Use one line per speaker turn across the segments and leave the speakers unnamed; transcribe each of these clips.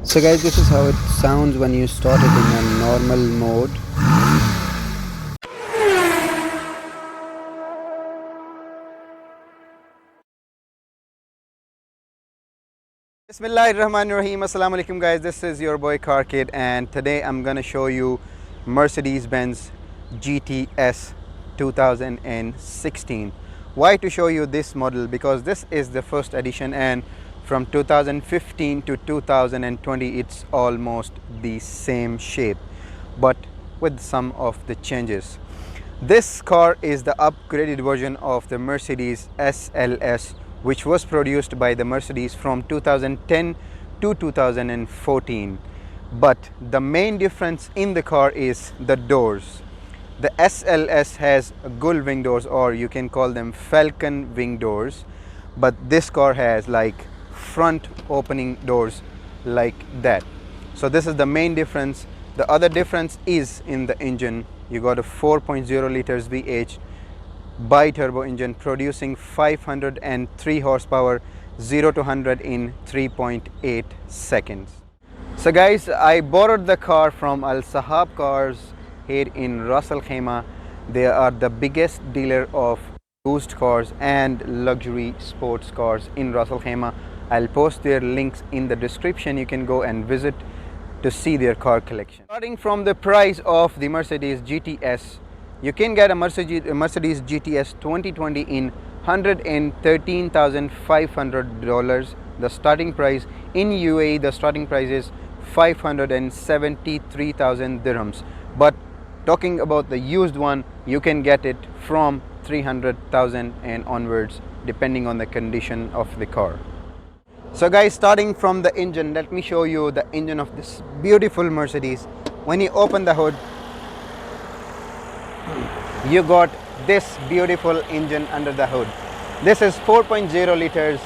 So guys, this is how it sounds when you start it in a normal mode. Bismillahirrahmanirrahim. Assalamu alaikum guys, this is your boy Car Kid, and today I'm gonna show you Mercedes-Benz GT-S 2016. Why to show you this model? Because this is the first edition, and from 2015 to 2020 it's almost the same shape, but with some of the changes. This car is the upgraded version of the Mercedes SLS, which was produced by the Mercedes from 2010 to 2014. But the main difference in the car is the doors. The SLS has gull wing doors, or you can call them falcon wing doors, but this car has like front opening doors like that. So this is the main difference. The other difference is in the engine. You got a 4.0 liters V8 bi-turbo engine producing 503 horsepower, 0 to 100 in 3.8 seconds. So guys, I borrowed the car from SAHAB cars here in Ras Al Khaimah. They are the biggest dealer of used cars and luxury sports cars in Ras Al Khaimah. I'll post their links in the description. You can go and visit to see their car collection. Starting from the price of the Mercedes GT-S, you can get a Mercedes GT-S 2020 in $113,500. The starting price in UAE, the starting price is 573,000 dirhams. But talking about the used one, you can get it from 300,000 and onwards, depending on the condition of the car. So guys, starting from the engine, let me show you the engine of this beautiful Mercedes. When you open the hood, you got this beautiful engine under the hood. This is 4.0 liters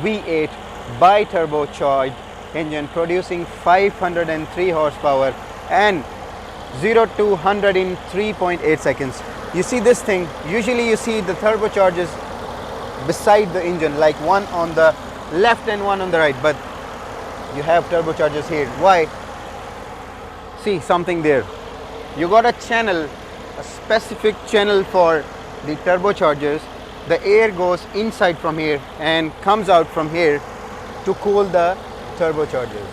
V8 bi-turbocharged engine producing 503 horsepower and 0 to 100 in 3.8 seconds. You see this thing, usually you see the turbochargers beside the engine, like one on the left and one on the right, but you have turbochargers here. Why? See something there. You got a channel, a specific channel for the turbochargers. The air goes inside from here and comes out from here to cool the turbochargers.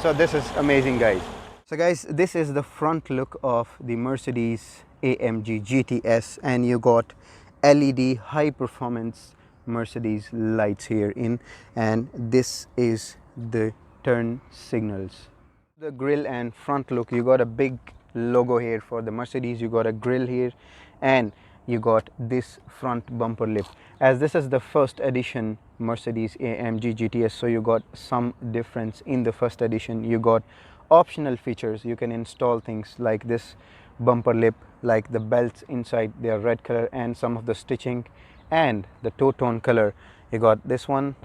So this is amazing guys. So guys, this is the front look of the Mercedes AMG GT-S, and you got LED high performance Mercedes lights here in, and this is the turn signals. The grille and front look, you got a big logo here for the Mercedes. You got a grille here, and you got this front bumper lip. As this is the first edition Mercedes AMG GT-S, so you got some difference in the first edition. You got optional features. You can install things like this bumper lip, like the belts inside, they are red color, and some of the stitching and the two-tone color. You got this one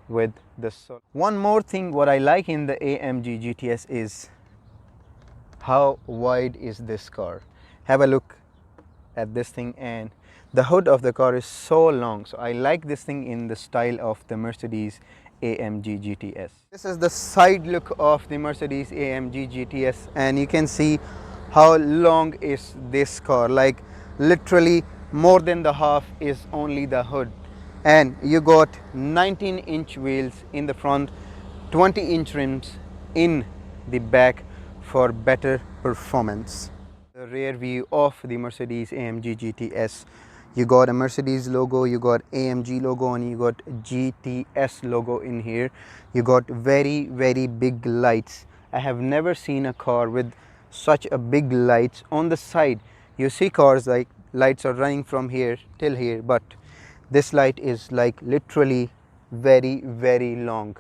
with this. One more thing what I like in the AMG GT-S is how wide is this car. Have a look at this thing, and the hood of the car is so long. So I like this thing in the style of the Mercedes AMG GT-S. This is the side look of the Mercedes AMG GT-S, and you can see how long is this car. Like literally more than the half is only the hood, and you got 19-inch wheels in the front, 20-inch rims in the back for better performance. The rear view of the Mercedes AMG GT-S, you got a Mercedes logo, you got AMG logo, and you got GT-S logo in here. You got very big lights. I have never seen a car with such a big lights on the side. You see cars like lights are running from here till here, but this light is like literally very long.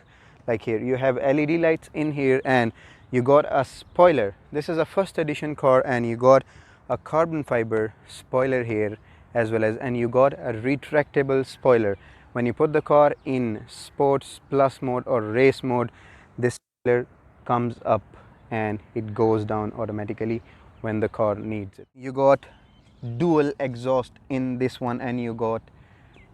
Like here you have LED lights in here, and you got a spoiler. This is a first edition car, and you got a carbon fiber spoiler here as well as, and you got a retractable spoiler. When you put the car in sports plus mode or race mode, this spoiler comes up and it goes down automatically when the car needs it. You got dual exhaust in this one, and you got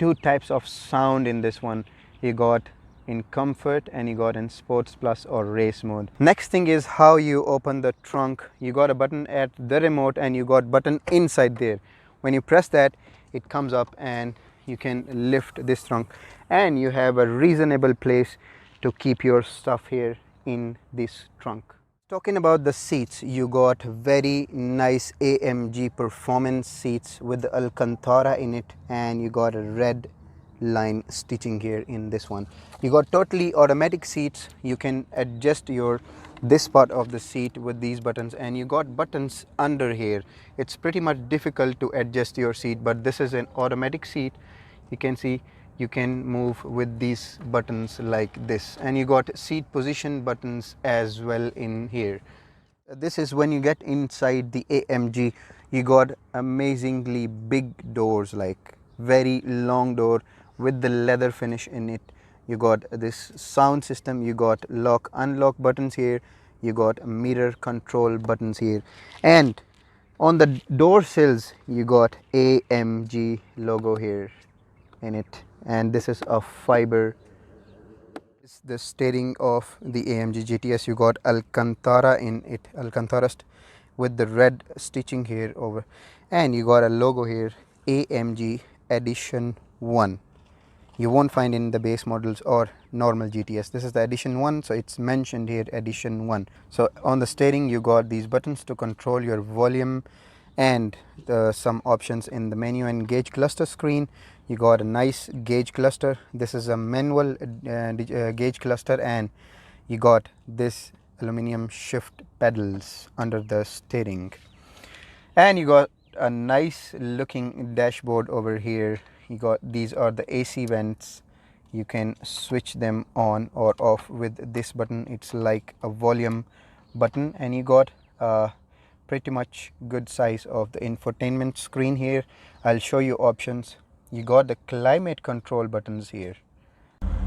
two types of sound in this one. You got in comfort, and you got in sports plus or race mode. Next thing is how you open the trunk. You got a button at the remote and you got button inside there. When you press that, it comes up and you can lift this trunk, and you have a reasonable place to keep your stuff here in this trunk. Talking about the seats, you got very nice AMG performance seats with the Alcantara in it, and you got a red line stitching here in this one. You got totally automatic seats. You can adjust your this part of the seat with these buttons, and you got buttons under here. It's pretty much difficult to adjust your seat, but this is an automatic seat. You can see you can move with these buttons like this, and you got seat position buttons as well in here. This is when you get inside the AMG. You got amazingly big doors, like very long door with the leather finish in it. You got this sound system, you got lock unlock buttons here, you got mirror control buttons here, and on the door sills you got AMG logo here in it, and this is a fiber. This is the steering of the AMG GT-S. You got Alcantara in it, Alcantara with the red stitching here over, and you got a logo here, AMG Edition 1. You won't find in the base models or normal GTS. This is the Edition 1, so it's mentioned here Edition 1. So on the steering you got these buttons to control your volume, and some options in the menu and gauge cluster screen. You got a nice gauge cluster. This is a manual gauge cluster, and you got this aluminum shift pedals under the steering, and you got a nice looking dashboard over here. You got these are the AC vents. You can switch them on or off with this button. It's like a volume button, and you got pretty much good size of the infotainment screen here. I'll show you options. You got the climate control buttons here.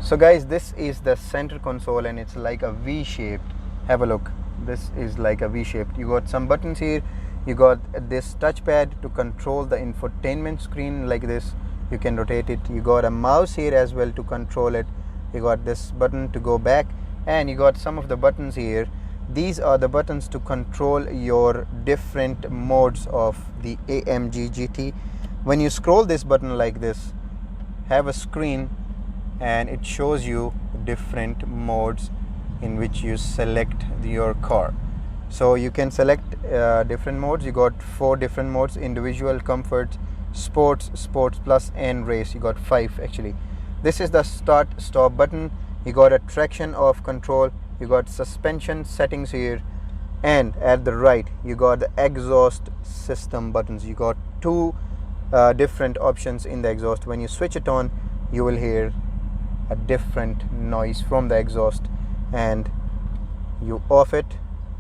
So guys, this is the center console, and it's like a V shaped. Have a look. This is like a V shaped. You got some buttons here. You got this touchpad to control the infotainment screen like this. You can rotate it. You got a mouse here as well to control it. You got this button to go back, and you got some of the buttons here. These are the buttons to control your different modes of the AMG GT. When you scroll this button like this, have a screen, and it shows you different modes in which you select your car. So you can select different modes. You got 4 different modes: individual, comfort, sports, sports plus, and race. You got 5 actually. This is the start stop button. You got a traction off control. You got suspension settings here, and at the right you got the exhaust system buttons. You got 2 different options in the exhaust. When you switch it on, you will hear a different noise from the exhaust, and you off it,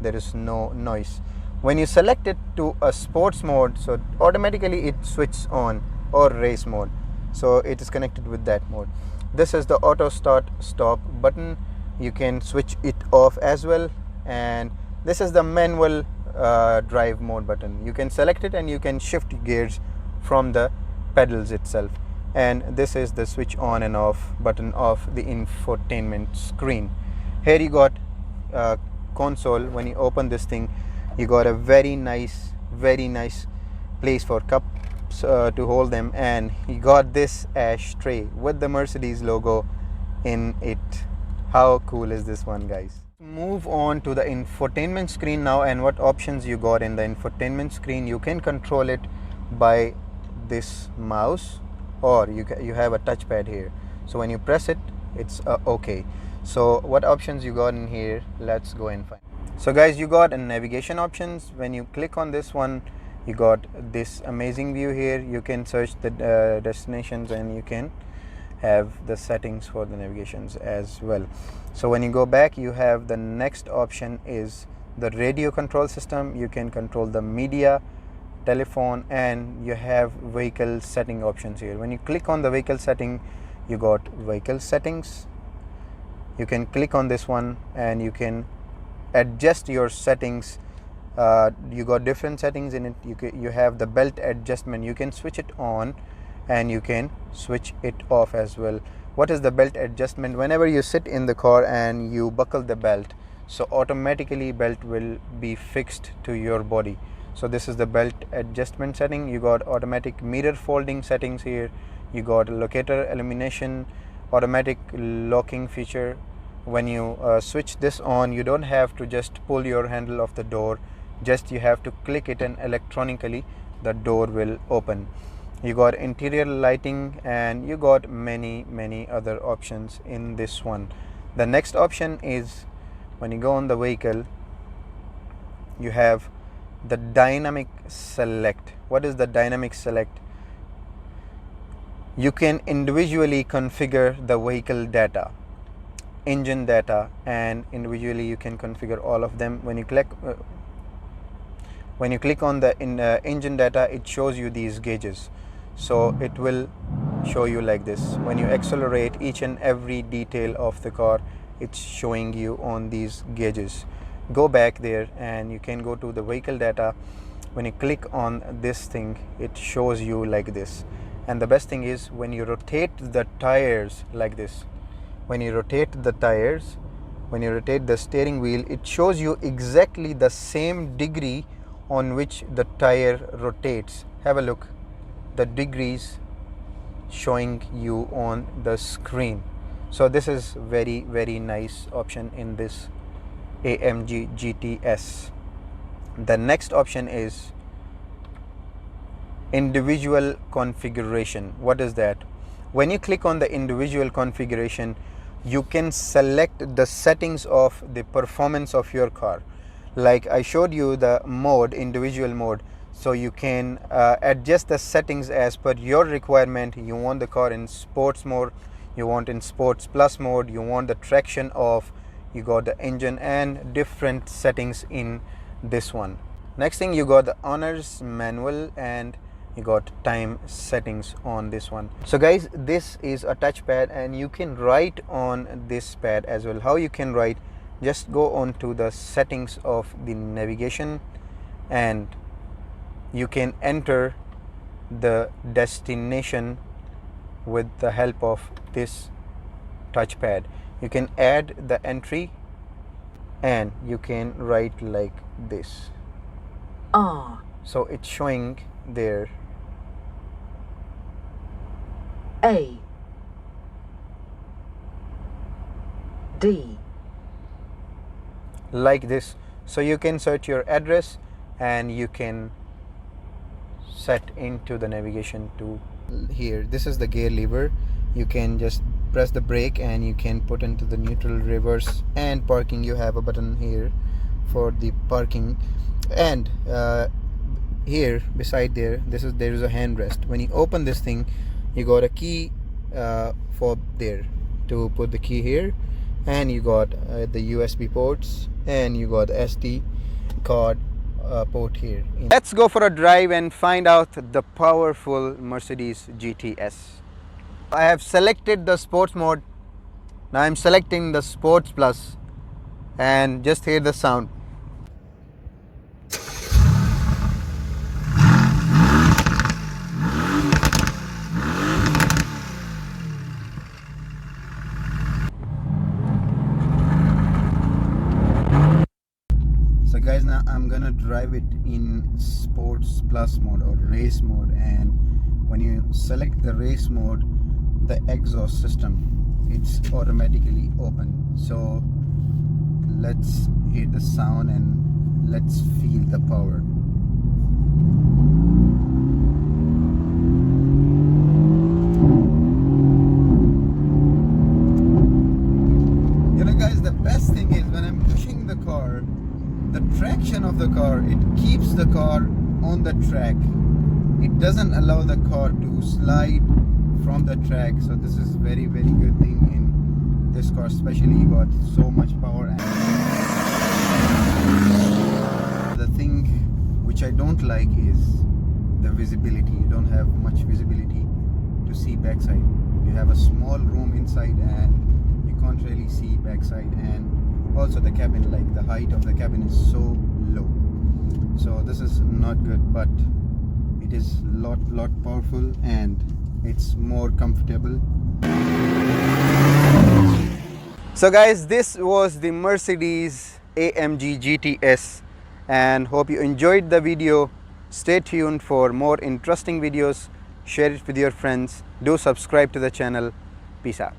there is no noise. When you select it to a sports mode, so automatically it switches on, or race mode, so it is connected with that mode. This is the auto start stop button. You can switch it off as well, and this is the manual drive mode button. You can select it and you can shift gears from the pedals itself, and this is the switch on and off button of the infotainment screen. Here you got console. When you open this thing, you got a very nice place for cups to hold them, and you got this ashtray with the Mercedes logo in it. How cool is this one, guys? Move on to the infotainment screen now, and what options you got in the infotainment screen. You can control it by this mouse, or you have a touchpad here, so when you press it, it's okay. So what options you got in here? Let's go and find. So guys, you got a navigation options. When you click on this one, you got this amazing view here. You can search the destinations, and you can have the settings for the navigations as well. So when you go back, you have the next option is the radio control system. You can control the media, telephone, and you have vehicle setting options here. When you click on the vehicle setting, you got vehicle settings. You can click on this one and you can adjust your settings. You got different settings in it. You have the belt adjustment. You can switch it on and you can switch it off as well. What is the belt adjustment? Whenever you sit in the car and you buckle the belt, so automatically belt will be fixed to your body. So this is the belt adjustment setting. You got automatic mirror folding settings here. You got locator illumination, automatic locking feature. When you switch this on, you don't have to just pull your handle of the door, just you have to click it and electronically the door will open. You got interior lighting and you got many other options in this one. The next option is when you go on the vehicle, you have the dynamic select. What is the dynamic select? You can individually configure the vehicle data, engine data, and individually you can configure all of them. When you click on the engine data, it shows you these gauges. So it will show you like this. When you accelerate, each and every detail of the car, it's showing you on these gauges. Go back there and you can go to the vehicle data. When you click on this thing, it shows you like this. And the best thing is when you rotate the tires like this, when you rotate the tires, when you rotate the steering wheel, it shows you exactly the same degree on which the tire rotates. Have a look, the degrees showing you on the screen. So this is very nice option in this AMG GT-S. The next option is individual configuration. What is that? When you click on the individual configuration, you can select the settings of the performance of your car. Like I showed you the mode, individual mode, so you can adjust the settings as per your requirement. You want the car in sports mode, you want in sports plus mode, you want the traction off, you got the engine, and different settings in this one. Next thing, you got the owner's manual and you got time settings on this one. So guys, this is a touchpad and you can write on this pad as well. How you can write? Just go on to the settings of the navigation and you can enter the destination with the help of this touchpad. You can add the entry and you can write like this. So it's showing there
A D
like this. So you can search your address and you can set into the navigation to here. This is the gear lever. You can just press the brake and you can put into the neutral, reverse, and parking. You have a button here for the parking, and here beside there is a handrest. When you open this thing, you got a key for there to put the key here, and you got the USB ports, and you got the SD card port here. Let's go for a drive and find out the powerful Mercedes GT-S. I have selected the sports mode. Now I'm selecting the sports plus, and just hear the sound. So guys, now I'm gonna drive it in sports plus mode or race mode, and when you select the race mode, the exhaust system, it's automatically open. So let's hear the sound and let's feel the power. You know guys, the best thing is when I'm pushing the car, the traction of the car, it keeps the car on the track. It doesn't allow the car to slide from the track. So this is very good thing in this car, especially you got so much power. And the thing which I don't like is the visibility. You don't have much visibility to see backside. You have a small room inside and you can't really see backside, and also the cabin, like the height of the cabin is so low. So this is not good, but it is lot powerful and it's more comfortable. So guys, this was the Mercedes AMG GT-S, and hope you enjoyed the video. Stay tuned for more interesting videos. Share it with your friends. Do subscribe to the channel. Peace out.